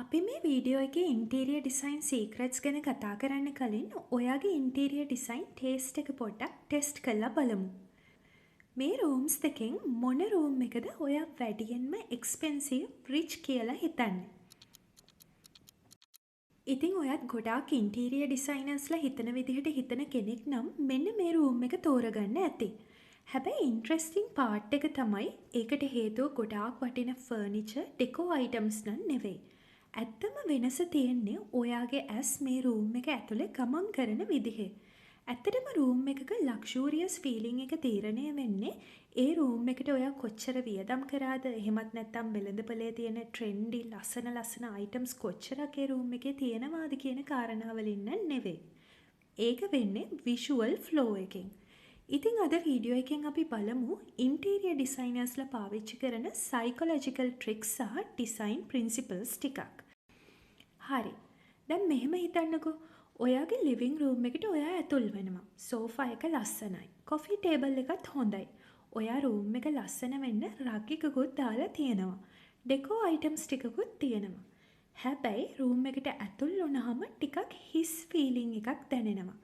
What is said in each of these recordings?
අපි මේ වීඩියෝ එකේ ඉන්ටීරියර් ඩිසයින් සීක්‍රට්ස් ගැන කතා කරන්න කලින් ඔයාගේ ඉන්ටීරියර් ඩිසයින් ටේස්ට් එක පොඩ්ඩක් ටෙස්ට් කරලා බලමු. මේ රූම්ස් දෙකෙන් මොන රූම් එකද ඔයා වැඩියෙන්ම එක්ස්පෙන්සිව් රිච් කියලා හිතන්නේ? ඉතින් ඔයත් ගොඩාක් ඉන්ටීරියර් ඩිසයිනර්ස්ලා හිතන විදිහට හිතන කෙනෙක් නම් මෙන්න මේ රූම් එක තෝරගන්න ඇති. හැබැයි ඉන්ට්‍රස්ටිං පාර්ට් එක තමයි ඒකට හේතුව ගොඩාක් වටින ෆර්නිචර් ඩෙකෝ අයිටම්ස් නම් නෙවෙයි. ඇත්තම වෙනස තියෙන්නේ ඔයාගේ ඇස් මේ රූම් එක ඇතුලේ ගමන් කරන විදිහේ. ඇත්තටම රූම් එකක ලක්ෂූරියස් ෆීලිං එක තීරණය වෙන්නේ ඒ රූම් එකට ඔයා කොච්චර වියදම් කරාද, එහෙමත් නැත්නම් වෙළඳපොලේ තියෙන ට්‍රෙන්ඩි ලස්සන අයිටම්ස් කොච්චරක් ඒ රූම් එකේ තියෙනවාද කියන කාරණාවලින් නෙවෙයි. ඒක වෙන්නේ විෂුවල් ෆ්ලෝ එකෙන්. ඉතින් අද වීඩියෝ එකෙන් අපි බලමු ඉන්ටීරියර් ඩිසයිනර්ස්ලා පාවිච්චි කරන සයිකොලොජිකල් ට්‍රික්ස් සහ ඩිසයින් ප්‍රින්සිපල්ස් ටිකක්. හරි. දැන් මෙහෙම හිතන්නකෝ. ඔයාගේ ලිවිං රූම් එකට ඔයා ඇතුල් වෙනවා. සෝෆා එක ලස්සනයි. කොෆි ටේබල් එකත් හොඳයි. ඔයා රූම් එක ලස්සන වෙන්න රග් එකකුත් දාලා තියෙනවා. ඩෙකෝ අයිටම්ස් ටිකකුත් තියෙනවා. හැබැයි රූම් එකට ඇතුල් වුණාම ටිකක් හිස් ෆීලිං එකක් දැනෙනවා.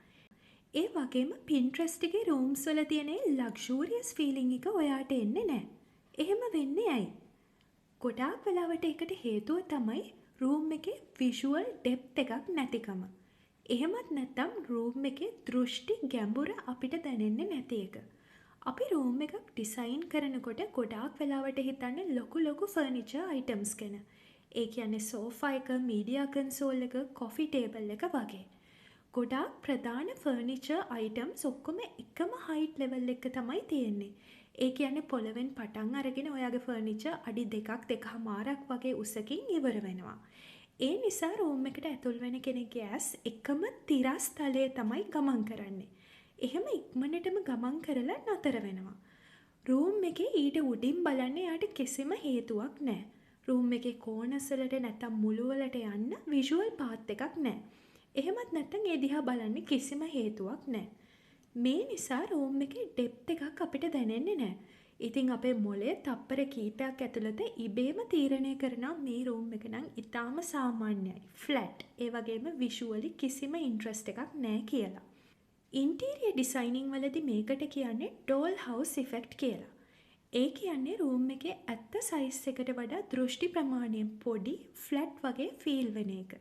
ඒ වගේම Pinterest එකේ රූම්ස් වල තියෙන ලක්ෂූරියස් ෆීලිං එක ඔයාට එන්නේ නැහැ. එහෙම වෙන්නේ ඇයි? ගොඩාක් වෙලාවට ඒකට හේතුව තමයි රූම් එකේ විෂුවල් ඩෙප්ත් එකක් නැතිකම. එහෙමත් නැත්නම් රූම් එකේ දෘෂ්ටි ගැඹුර අපිට දැනෙන්නේ නැති එක. අපි රූම් එකක් ඩිසයින් කරනකොට ගොඩාක් වෙලාවට හිතන්නේ ලොකු ෆර්නිචර් අයිටම්ස් ගැන. ඒ කියන්නේ සෝෆා එක, මීඩියා කන්සෝල් එක, කොෆි ටේබල් එක වගේ. ගොඩාක් ප්‍රධාන ෆර්නිචර් අයිටම්ස් ඔක්කොම එකම හයිට් ලෙවල් එක තමයි තියෙන්නේ. ඒ කියන්නේ පොළවෙන් පටන් අරගෙන ඔයාගේ ෆර්නිචර් අඩි 2.5 වගේ උසකින් ඉවර වෙනවා. ඒ නිසා රූම් එකට ඇතුල් වෙන කෙනෙක්ගේ ඇස් එකම තිරස් තලයේ තමයි ගමන් කරන්නේ. එහෙම ඉක්මනටම ගමන් කරලා නතර වෙනවා. රූම් එකේ ඊට උඩින් බලන්න යාට කිසිම හේතුවක් නැහැ. රූම් එකේ කෝනස් වලට නැත්නම් මුළු වලට යන්න විෂුවල් පාත් එකක් නැහැ. එහෙමත් නැත්නම් ඒ දිහා බලන්න කිසිම හේතුවක් නැහැ. මේ නිසා රූම් එකේ ඩෙප්ත් එකක් අපිට දැනෙන්නේ නැහැ. ඉතින් අපේ මොළය තප්පර කීපයක් ඇතුළත ඉබේම තීරණය කරනවා මේ රූම් එක නම් ඉතාම සාමාන්‍යයි, ෆ්ලැට්, ඒ වගේම විෂුවලි කිසිම ඉන්ට්‍රස්ට් එකක් නැහැ කියලා. ඉන්ටීරියර් ඩිසයිනින් වලදී මේකට කියන්නේ ඩෝල් හවුස් ඉෆෙක්ට් කියලා. ඒ කියන්නේ රූම් එකේ ඇත්ත සයිස් එකට වඩා දෘෂ්ටි ප්‍රමාණයෙන් පොඩි, ෆ්ලැට් වගේ ෆීල් වෙන එක.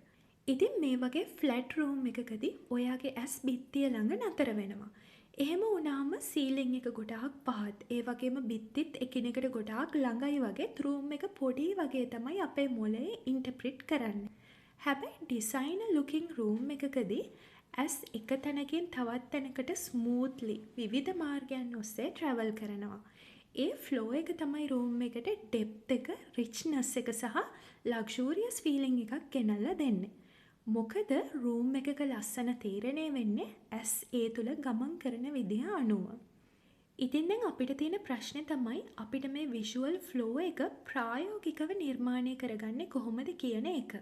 ඉතින් මේ වගේ ෆ්ලැට් රූම් එකකදී ඔයාගේ ඇස් බිත්තිය ළඟ නතර වෙනවා. එහෙම වුණාම සීලිං එක ගොඩාක් පහත්, ඒ වගේම බිත්තිත් එකිනෙකට ගොඩාක් ළඟයි වගේ රූම් එක පොඩි වගේ තමයි අපේ මොළයේ ඉන්ටර්ප්‍රිට් කරන්නේ. හැබැයි ඩිසයිනර් ලුකින් රූම් එකකදී ඇස් එක තැනකින් තවත් තැනකට ස්මූත්ලි විවිධ මාර්ගයන් ඔස්සේ ට්‍රැවල් කරනවා. ඒ ෆ්ලෝ එක තමයි රූම් එකට ඩෙප්ත් එක, රිච්නස් එක සහ ලක්ෂූරියස් ෆීලිං එකක් ගෙනල්ලා දෙන්නේ. මොකද රූම් එකක ලස්සන තීරණය වෙන්නේ ඇස් ඒ තුල ගමන් කරන විදිහ අනුව. ඉතින් දැන් අපිට තියෙන ප්‍රශ්නේ තමයි අපිට මේ විෂුවල් ෆ්ලෝ එක ප්‍රායෝගිකව නිර්මාණය කරගන්නේ කොහොමද කියන එක.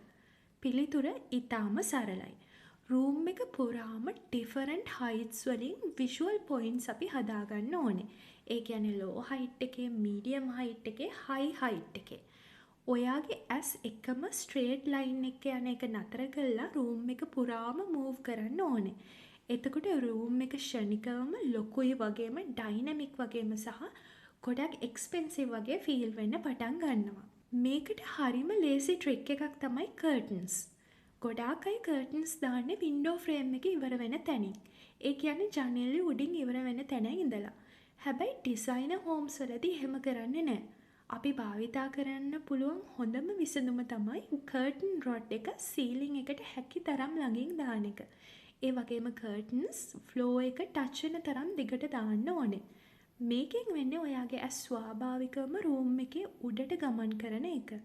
පිළිතුර ඊටාම සරලයි. රූම් එක පුරාම ඩිෆරන්ට් හයිට්ස් වලින් විෂුවල් පොයින්ට්ස් අපි හදාගන්න ඕනේ. ඒ කියන්නේ ලෝ හයිට් එකේ, මීඩියම් හයිට් එකේ, හයි හයිට් එකේ. ඔයාගේ ඇස් එකම ස්ට්‍රේට් ලයින් එක යන එක නතර කරලා රූම් එක පුරාම මූව් කරන්න ඕනේ. එතකොට රූම් එක ෂණිකවම ලොකුයි වගේම ඩයිනමික් වගේම සහ ගොඩක් එක්ස්පෙන්සිව් වගේ ෆීල් වෙන්න පටන් ගන්නවා. මේකට හරිම ලේසි ට්‍රික් එකක් තමයි කර්ටන්ස්. ගොඩාක් අය කර්ටන්ස් දාන්නේ වින්ඩෝ ෆ්‍රේම් එක ඉවර වෙන තැනින්. ඒ කියන්නේ ජනෙල් උඩින් ඉවර වෙන තැන ඉඳලා. හැබැයි ඩිසයිනර් හෝම්ස් වලදී එහෙම කරන්නේ නැහැ. අපි භාවිතා කරන්න පුළුවන් හොඳම විසඳුම තමයි කර්ටන් රොඩ් එක සීලිං එකට හැකි තරම් ළඟින් දාන එක. ඒ වගේම කර්ටන්ස් ෆ්ලෝ එක ටච් වෙන තරම් දිගට දාන්න ඕනේ. මේකෙන් වෙන්නේ ඔයාගේ ඇස් ස්වාභාවිකවම රූම් එකේ උඩට ගමන් කරන එක.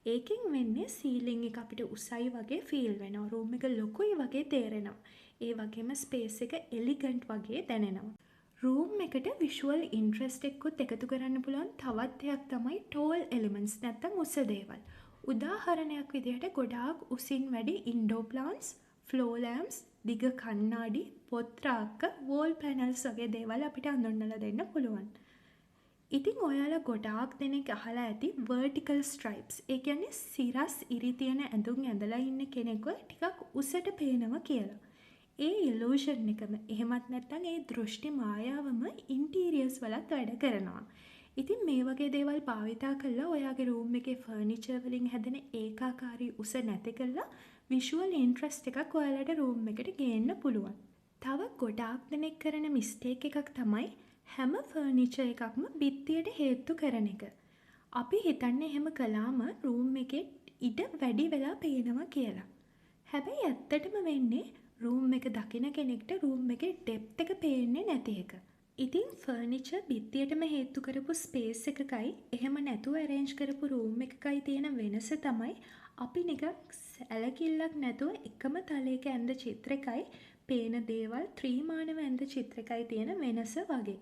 ඒකෙන් වෙන්නේ සීලිං එක අපිට උසයි වගේ ෆීල් වෙනවා. රූම් එක ලොකුයි වගේ තේරෙනවා. ඒ වගේම ස්පේස් එක එලිගන්ට් වගේ දැනෙනවා. රූම් එකට විෂුවල් ඉන්ට්‍රස්ට් එක්කත් එකතු කරන්න පුළුවන් තවත් දෙයක් තමයි ටෝල් එලිමන්ට්ස් නැත්නම් උස දේවල්. උදාහරණයක් විදිහට ගොඩාක් උසින් වැඩි ඉන්ඩෝර් ප්ලාන්ට්ස්, ෆ්ලෝ ලැම්ප්ස්, දිග කණ්ණාඩි, පොත් රාක්ක, වෝල් පැනල්ස් වගේ දේවල් අපිට අඳුන්වලා දෙන්න පුළුවන්. ඉතින් ඔයාලා ගොඩාක් දෙනෙක් අහලා ඇති vertical stripes. ඒ කියන්නේ සිරස් ඉරි තියෙන ඇඳුම් ඇඳලා ඉන්න කෙනෙක්ව ටිකක් උසට පේනවා කියලා. ඒ illusion එකම එහෙමත් නැත්නම් ඒ දෘෂ්ටි මායාවම ඉන්ටීරියර්ස් වලත් වැඩ කරනවා. ඉතින් මේ වගේ දේවල් භාවිතා කළා ඔයාගේ රූම් එකේ ෆර්නිචර් වලින් හැදෙන ඒකාකාරී උස නැති කළා විෂුවල් ඉන්ට්‍රස්ට් එකක් ඔයාලට රූම් එකට ගේන්න පුළුවන්. තව ගොඩාක් දෙනෙක් කරන මිස්ටේක් එකක් තමයි හැම ෆර්නිචර් එකක්ම බිත්තියට හේතු කරන එක. අපි හිතන්නේ එහෙම කළාම රූම් එකේ ඉඩ වැඩි වෙලා පේනවා කියලා. හැබැයි ඇත්තටම වෙන්නේ රූම් එක දකින කෙනෙක්ට රූම් එකේ ඩෙප්ත් එක පේන්නේ නැති එක. ඉතින් ෆර්නිචර් බිත්තියටම හේතු කරපු ස්පේස් එකකයි එහෙම නැතුව arrange කරපු රූම් එකකයි තියෙන වෙනස තමයි අපි නිකන් සැලකිල්ලක් නැතුව එකම තලයක ඇඳ චිත්‍රයකයි පේන දේවල් ත්‍රිමාණව ඇඳ චිත්‍රයකයි තියෙන වෙනස වගේ.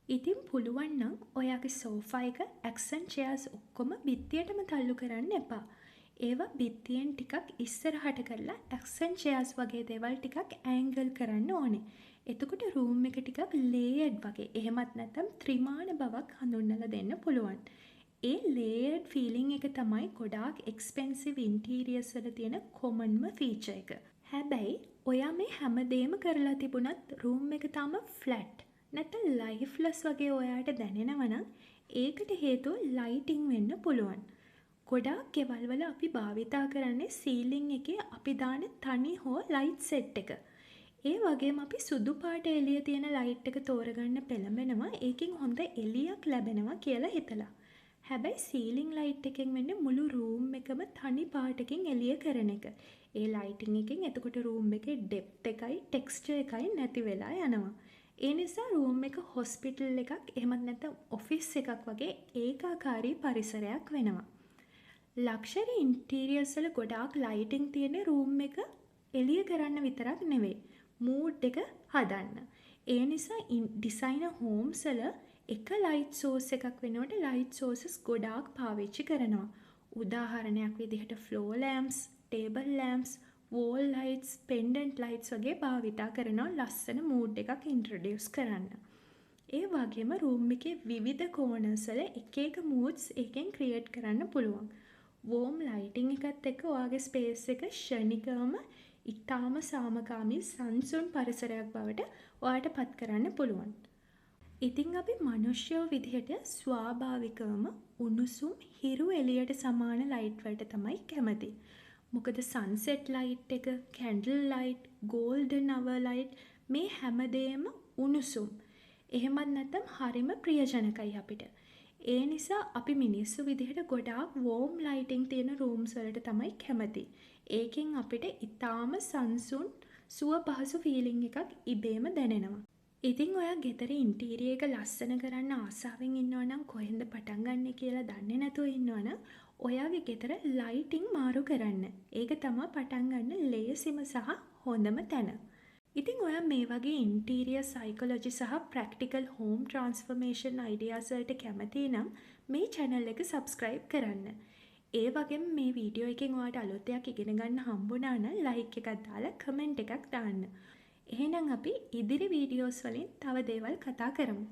ඉතින් පුළුවන් නම් ඔයාගේ සෝෆා එක accent chairs ඔක්කොම බිත්තියටම තල්ලු කරන්න එපා. ඒවා බිත්තියෙන් ටිකක් ඉස්සරහට කරලා accent chairs වගේ දේවල් ටිකක් angle කරන්න ඕනේ. එතකොට රූම් එක ටිකක් layered වගේ. එහෙමත් නැත්නම් ත්‍රිමාණ බවක් හඳුන්වලා දෙන්න පුළුවන්. ඒ layered feeling එක තමයි ගොඩාක් expensive interiors වල තියෙන commonම feature එක. හැබැයි ඔයා මේ හැමදේම කරලා තිබුණත් රූම් එක තාම flat නැත්නම් lifeless වගේ ඔයාට දැනෙනවා නම් ඒකට හේතුව lighting වෙන්න පුළුවන්. ගොඩාක් ගෙවල් වල අපි භාවිතා කරන්නේ සීලිං එකේ අපි දාන තනි හෝ ලයිට් සෙට් එක. ඒ වගේම අපි සුදු පාට එළිය තියෙන ලයිට් එක තෝරගන්න පෙළඹෙනවා ඒකෙන් හොඳ එළියක් ලැබෙනවා කියලා හිතලා. හැබැයි සීලිං ලයිට් එකෙන් වෙන්නේ මුළු රූම් එකම තනි පාටකින් එළිය කරන එක. ඒ ලයිටිං එකෙන් එතකොට රූම් එකේ ඩෙප්ත් එකයි ටෙක්ස්චර් එකයි නැති වෙලා යනවා. ඒ නිසා රූම් එක හොස්පිටල් එකක් එහෙමත් නැත්නම් ඔෆිස් එකක් වගේ ඒකාකාරී පරිසරයක් වෙනවා. ලක්ෂරි ඉන්ටීරියර්ස් වල ගොඩාක් ලයිටිං තියෙන රූම් එක එළිය කරන්න විතරක් නෙවෙයි මූඩ් එක හදන්න. ඒ නිසා ඩිසයිනර් හෝම්ස් වල එක ලයිට් සෝස් එකක් වෙනකොට ලයිට් සෝසස් ගොඩාක් පාවිච්චි කරනවා. උදාහරණයක් විදිහට floor lamps, table lamps, wall lights, pendant lights වගේ භාවිතා කරනවා ලස්සන මූඩ් එකක් ඉන්ට්‍රොඩියුස් කරන්න. ඒ වගේම රූම් එකේ විවිධ කෝනර්ස් වල එක එක moods එකෙන් ක්‍රියේට් කරන්න පුළුවන්. වෝම් ලයිටිං එකත් එක්ක ඔයාගේ ස්පේස් එක ෂණිකවම ඉතාම සාමකාමී සංසුන් පරිසරයක් බවට ඔයාට පත් කරන්න පුළුවන්. ඉතින් අපි මනුෂ්‍යයෝ විදිහට ස්වාභාවිකවම උණුසුම් හිරු එළියට සමාන ලයිට් වලට තමයි කැමති. මොකද සන්සෙට් ලයිට් එක, candle light, golden hour light මේ හැමදේම උණුසුම්. එහෙමත් නැත්නම් හරිම ප්‍රියජනකයි අපිට. ඒ නිසා අපි මිනිස්සු විදිහට ගොඩාක් වෝම් ලයිටිං තියෙන රූම්ස් වලට තමයි කැමති. ඒකෙන් අපිට ඊටාම සංසුන් සුව පහසු ෆීලිං එකක් ඉබේම දැනෙනවා. ඉතින් ඔයා ගෙදර ඉන්ටීරියර් එක ලස්සන කරන්න ආසාවෙන් ඉන්නවා නම් කොහෙන්ද පටන් ගන්නෙ කියලා දන්නේ නැතුව ඉන්නවා නම් ඔයාගේ ගෙදර ලයිටිං මාරු කරන්න. ඒක තමයි පටන් ගන්න ලේසිම සහ හොඳම තැන. ඉතින් ඔයා මේ වගේ ඉන්ටීරියර් සයිකොලොජි සහ ප්‍රැක්ටිකල් හෝම් ට්‍රාන්ස්ෆර්මේෂන් අයිඩියාස් වලට කැමති නම් මේ channel එක subscribe කරන්න. ඒ වගේම මේ වීඩියෝ එකෙන් ඔයාට අලුත් දෙයක් ඉගෙන ගන්න හම්බුණා නම් like එකක් දාලා comment එකක් දාන්න. එහෙනම් අපි ඉදිරි වීඩියෝස් වලින් තව දේවල් කතා කරමු.